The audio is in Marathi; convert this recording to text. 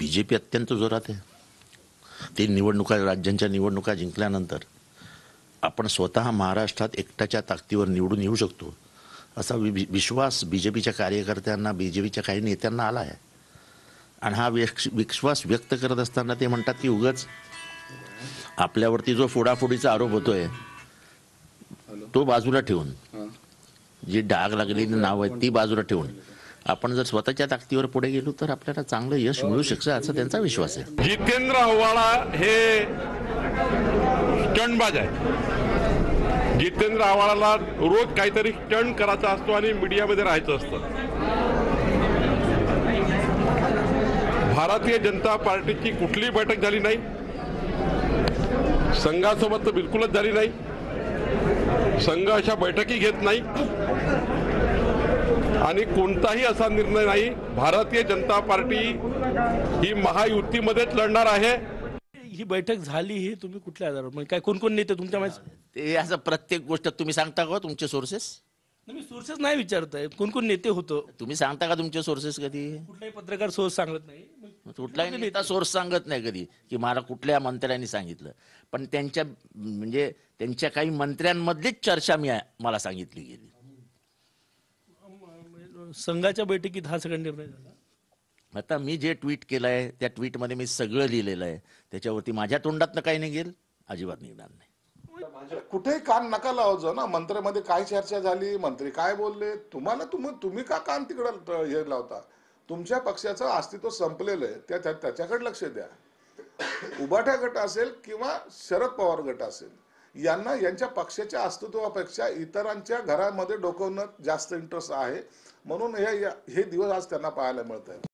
बीजेपी अत्यंत जोरात आहे। ते निवडणुका, राज्यांच्या निवडणुका जिंकल्यानंतर आपण स्वतः महाराष्ट्रात एकट्याच्या ताकदीवर निवडून येऊ शकतो असा विश्वास बीजेपीच्या कार्यकर्त्यांना, बीजेपीच्या काही नेत्यांना आला आहे। आणि हा विश्वास व्यक्त करत असताना ते म्हणतात की उगाच आपल्यावरती जो फोडाफोडीचा आरोप होतोय तो बाजूला ठेवून, जी डाग लागलेली नाव आहेत ती बाजूला ठेवून आपण जर स्वतःच्या ताकदीवर पुढे गेलो तर आपल्याला चांगलं यश मिळू शकतं असा त्यांचा विश्वास आहे। जितेंद्र आव्हाड हे स्टंटबाज आहे। जितेंद्र आव्हाडाला रोज काहीतरी स्टंट करायचा असतो आणि मीडियामध्ये राहायचं असतं। भारतीय जनता पार्टीची कुठलीही बैठक झाली नाही, संघासोबत तर बिलकुलच झाली नाही। संघ अशा बैठकी घेत नाही आणि कोणताही असा निर्णय नाही। भारतीय जनता पार्टी ही महायुतीमध्येच लढणार आहे। ही बैठक झाली ही तुम्ही कुठल्या आधारावर, म्हणजे काय कोण कोण नेते तुमच्या माहिती? ते असं प्रत्येक गोष्ट तुम्ही सांगता का तुमचे सोर्सेस? मी सोर्सेस नाही विचारताय, कोण कोण नेते होतं, तुम्ही सांगता का तुमचे सोर्सेस कधी? कुठलाही पत्रकार सोर्स सांगत नाही, कुठलाही नेता सोर्स सांगत नाही कधी की मला कुठल्या मंत्र्यांनी सांगितलं। पण त्यांच्या म्हणजे त्यांच्या काही मंत्र्यांमधलीच चर्चा मला सांगितली गेली। संघाच्या बैठकीत हा सगळा निर्णय झाला। आता मी जे ट्विट केलंय त्या ट्विटमध्ये मी सगळं लिहिलेलं आहे, त्याच्यावरती माझ्या तोंडातनं काही निघेल अजिबात निघणार नाही। कुठेही कान नका लावજો ना। मंत्र्यामध्ये काय चर्चा झाली, मंत्री काय बोलले, तुम्ही का कान तिकडं हे लावता? तुमच्या पक्षाचं अस्तित्व संपलेलं आहे, त्याच्याकडे लक्ष द्या। उभाठा गट असेल किंवा शरद पवार गट असेल, यांच्या पक्षाच्या अस्तित्वापेक्षा इतरांच्या घरामध्ये डोकवणं जास्त इंटरेस्ट आहे, म्हणून हे दिवस आज त्यांना पाहायला मिळत आहेत।